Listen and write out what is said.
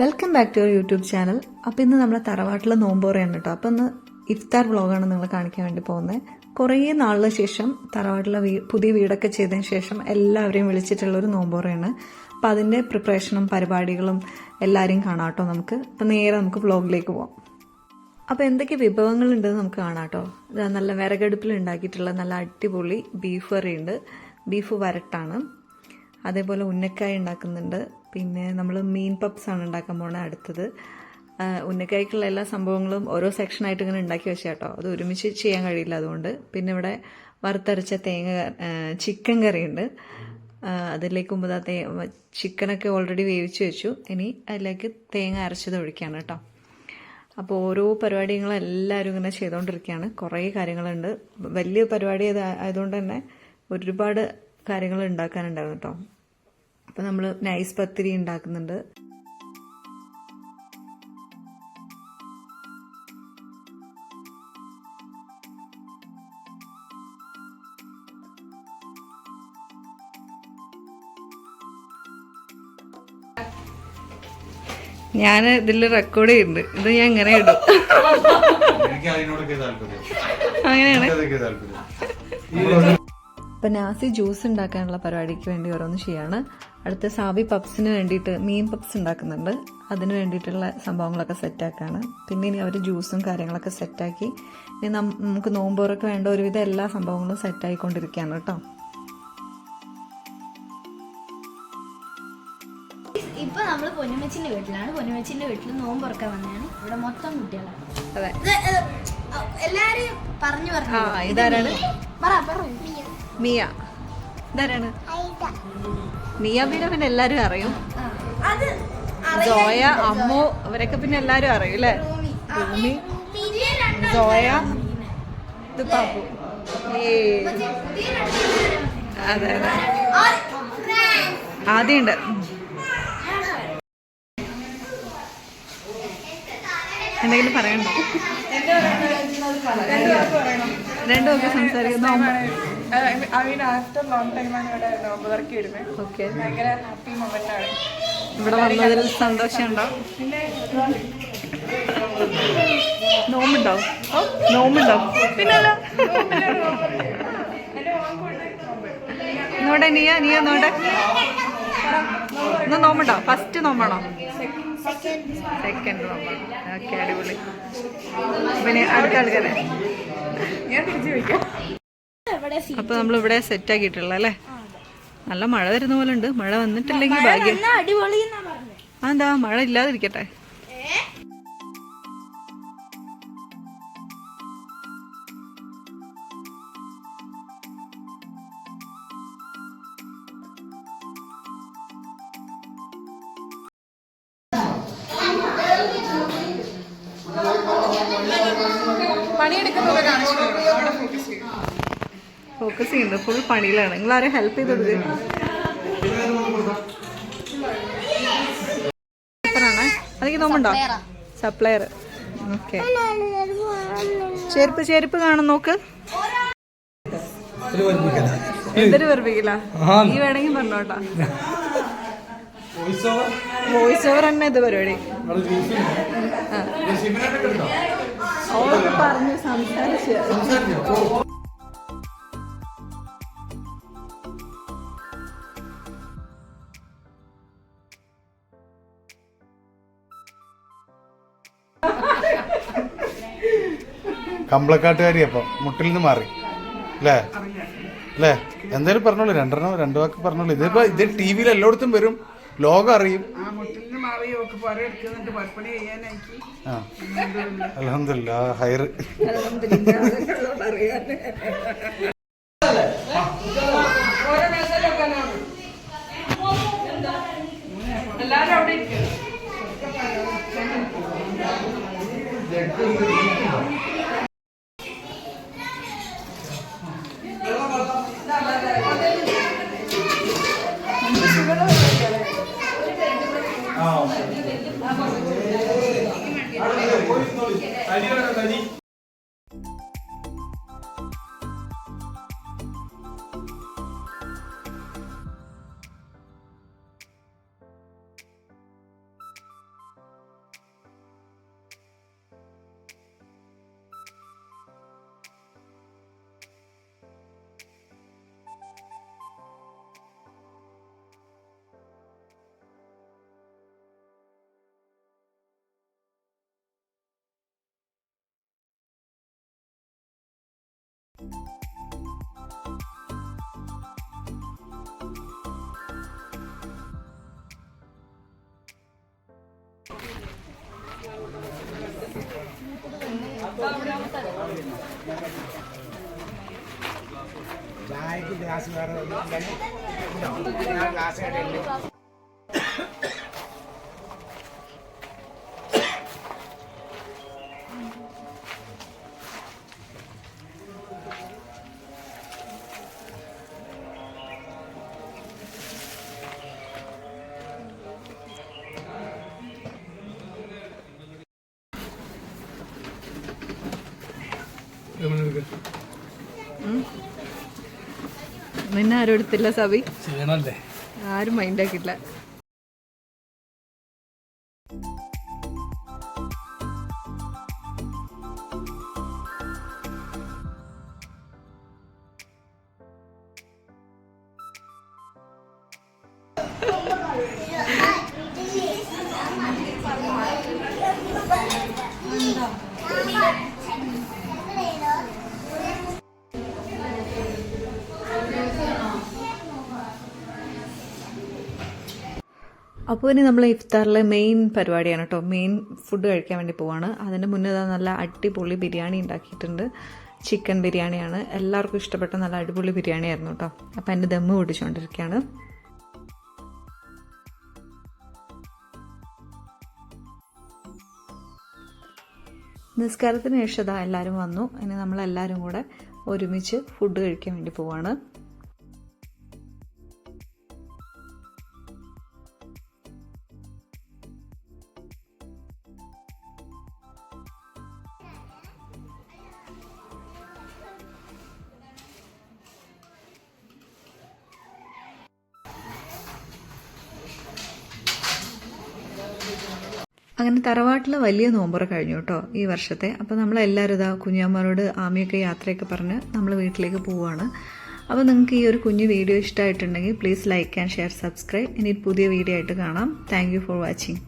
Welcome back to your YouTube channel. അപ്പോൾ ഇന്ന് നമ്മളെ തറവാട്ടിലെ നോമ്പോറയാണ് കേട്ടോ. അപ്പോൾ ഇന്ന് ഇഫ്താർ വ്ളോഗാണ് നിങ്ങൾ കാണിക്കാൻ വേണ്ടി പോകുന്നത്. കുറേ നാളിന് ശേഷം തറവാട്ടിലെ പുതിയ വീടൊക്കെ ചെയ്തതിന് ശേഷം എല്ലാവരെയും വിളിച്ചിട്ടുള്ളൊരു നോമ്പോറയാണ്. അപ്പോൾ അതിൻ്റെ പ്രിപ്പറേഷനും പരിപാടികളും എല്ലാവരെയും കാണാം കേട്ടോ നമുക്ക്. അപ്പോൾ നേരെ നമുക്ക് വ്ളോഗിലേക്ക് പോകാം. അപ്പോൾ എന്തൊക്കെ വിഭവങ്ങളുണ്ടെന്ന് നമുക്ക് കാണാം കേട്ടോ. നല്ല വിറകടുപ്പിൽ ഉണ്ടാക്കിയിട്ടുള്ള നല്ല അടിപൊളി ബീഫ് കറി ഉണ്ട്. ബീഫ് വരട്ടാണ്. അതേപോലെ ഉന്നക്കായ ഉണ്ടാക്കുന്നുണ്ട്. പിന്നെ നമ്മൾ മീൻ പപ്സാണ് ഉണ്ടാക്കാൻ പോകുന്നത് അടുത്തത്. ഉന്നക്കായ്ക്കുള്ള എല്ലാ സംഭവങ്ങളും ഓരോ സെക്ഷനായിട്ട് ഇങ്ങനെ ഉണ്ടാക്കി വെച്ചാൽ കേട്ടോ. അത് ഒരുമിച്ച് ചെയ്യാൻ കഴിയില്ല, അതുകൊണ്ട്. പിന്നെ ഇവിടെ വറുത്തരച്ച ചിക്കൻ കറിയുണ്ട്. അതിലേക്ക് മുമ്പ് ചിക്കനൊക്കെ ഓൾറെഡി വേവിച്ച് വെച്ചു. ഇനി അതിലേക്ക് തേങ്ങ അരച്ചത് ഒഴിക്കുകയാണ് കേട്ടോ. അപ്പോൾ ഓരോ പരിപാടികളും എല്ലാവരും ഇങ്ങനെ ചെയ്തുകൊണ്ടിരിക്കുകയാണ്. കുറേ കാര്യങ്ങളുണ്ട്. വലിയ പരിപാടി ആയതുകൊണ്ട് തന്നെ ഒരുപാട് കാര്യങ്ങൾ ഉണ്ടാക്കാനുണ്ടായിരുന്നു കേട്ടോ. അപ്പോൾ നമ്മൾ നൈസ് പത്തിരി ഉണ്ടാക്കുന്നുണ്ട്. ഞാൻ ഇതിൽ റെക്കോർഡ് ചെയ്യുന്നുണ്ട്. ഇത് ഞാൻ ഇങ്ങനെ ഇടും. അങ്ങനെയാണ്. ഇപ്പം നാസി ജ്യൂസ് ഉണ്ടാക്കാനുള്ള പരിപാടിക്ക് വേണ്ടി ഓരോന്ന് ചെയ്യാണ്. അടുത്ത സാബി പപ്സിന് വേണ്ടിയിട്ട് മീൻ പപ്സ് ഉണ്ടാക്കുന്നുണ്ട്. അതിന് വേണ്ടിയിട്ടുള്ള സംഭവങ്ങളൊക്കെ സെറ്റാക്കാണ്. പിന്നെ ഇനി അവർ ജ്യൂസും കാര്യങ്ങളൊക്കെ സെറ്റാക്കി ഇനി നമുക്ക് നോമ്പോറൊക്കെ വേണ്ട ഒരുവിധം എല്ലാ സംഭവങ്ങളും സെറ്റായിക്കൊണ്ടിരിക്കുകയാണ് കേട്ടോ. ഇപ്പൊ നമ്മള് പൊന്നുമച്ചിന്റെ വീട്ടിലാണ്. പൊന്നുമച്ചിന്റെ വീട്ടിൽ നോമ്പുറക്കാൻ വന്നതാണ്. ഇവിടെ മൊത്തം കുട്ടികളാണ്. അതെ, എല്ലാരും പറഞ്ഞു പറഞ്ഞു. ഇതാരാണ്? മിയ. ഇതാരാണ്? മിയ. പിന്നെ എല്ലാരും അറിയും. സോയ, അമ്മു, അവരൊക്കെ പിന്നെ എല്ലാരും അറിയും അല്ലേ? ഭൂമി, സോയ, ഇത് പാപ്പു. അതെ അതെ, ആദ്യമുണ്ട്. എന്തെങ്കിലും പറയണ്ടോ? രണ്ടുമൊക്കെ സംസാരിക്കുന്നു. ഓക്കെ, ഇവിടെ വന്നതിൽ സന്തോഷമുണ്ടോ? നോമ്പുണ്ടോ? പിന്നല്ല. നോടെ നീയ നോടെ. ഇന്ന് നോമ്പുണ്ടോ? ഫസ്റ്റ് നോമ്പാണോ? സെക്കൻഡ് നോമ്പാണോ? ഓക്കെ, അടിപൊളി. പിന്നെ അടുത്ത ആൾക്കാരെ അപ്പൊ നമ്മളിവിടെ സെറ്റ് ആക്കിയിട്ടുള്ള അല്ലേ? നല്ല മഴ വരുന്ന പോലെ ഉണ്ട്. മഴ വന്നിട്ടില്ലെങ്കിൽ ഭാഗ്യം. അതെന്താ മഴ ഇല്ലാതിരിക്കട്ടെ. ഫോക്കസ് ചെയ്യുന്നുണ്ട്. ഫുൾ പണിയിലാണ്. നിങ്ങൾ ആരെയും ഹെൽപ്പ് ചെയ്ത് കൊടുക്കുക. സൂപ്പറാണേ. അതൊക്കെ നോമ്പുണ്ടോ? സപ്ലയർ. ഓക്കെ, ചെരുപ്പ് കാണും നോക്ക്. എന്തൊരു വെറുപ്പിക്കില്ല. നീ വേണമെങ്കിൽ പറഞ്ഞോട്ടാ. വോയിസ് ഓവർ തന്നെ ഇത് പരിപാടി. പറഞ്ഞു സംസാരിച്ചു. കമ്പളക്കാട്ടുകാരി അപ്പം മുട്ടിൽ നിന്ന് മാറി അല്ലേ? എന്തായാലും പറഞ്ഞോളൂ, രണ്ടു വാക്ക് പറഞ്ഞോളൂ. ഇതിപ്പോ ഇത് ടി വിയിൽ എല്ലായിടത്തും വരും, ലോകം അറിയും. അൽഹംദുലില്ലാ ഹൈറ്. ചായക്ക് ഗ്ലാസ് വേറെ ഗ്ലാസ് കേട്ടില്ല. നിന്നെ ആരും എടുത്തില്ല സബി, ക്ഷീണല്ലേ? ആരും മൈൻഡാക്കില്ല. അപ്പോൾ ഇനി നമ്മൾ ഇഫ്താറിലെ മെയിൻ പരിപാടിയാണ് കേട്ടോ. മെയിൻ ഫുഡ് കഴിക്കാൻ വേണ്ടി പോവാണ്. അതിൻ്റെ മുന്നേ നല്ല അടിപൊളി ബിരിയാണി ഉണ്ടാക്കിയിട്ടുണ്ട്. ചിക്കൻ ബിരിയാണിയാണ്. എല്ലാവർക്കും ഇഷ്ടപ്പെട്ട നല്ല അടിപൊളി ബിരിയാണി ആയിരുന്നു കേട്ടോ. അപ്പം എൻ്റെ ദമ്മ് പൊടിച്ചുകൊണ്ടിരിക്കുകയാണ്. നിസ്കാരത്തിന് ശേഷം എല്ലാവരും വന്നു. ഇനി നമ്മളെല്ലാവരും കൂടെ ഒരുമിച്ച് ഫുഡ് കഴിക്കാൻ വേണ്ടി പോവാണ്. അങ്ങനെ തറവാട്ടിൽ വലിയ നോമ്പുറ കഴിഞ്ഞു കേട്ടോ ഈ വർഷത്തെ. അപ്പോൾ നമ്മളെല്ലാവരും ഇതാ കുഞ്ഞമ്മമാരോട് ആമിയൊക്കെ യാത്രയൊക്കെ പറഞ്ഞ് നമ്മൾ വീട്ടിലേക്ക് പോവുകയാണ്. അപ്പോൾ നിങ്ങൾക്ക് ഈ ഒരു കുഞ്ഞു വീഡിയോ ഇഷ്ടമായിട്ടുണ്ടെങ്കിൽ please like and share, subscribe. ഇനി പുതിയ വീഡിയോ ആയിട്ട് കാണാം. Thank you for watching.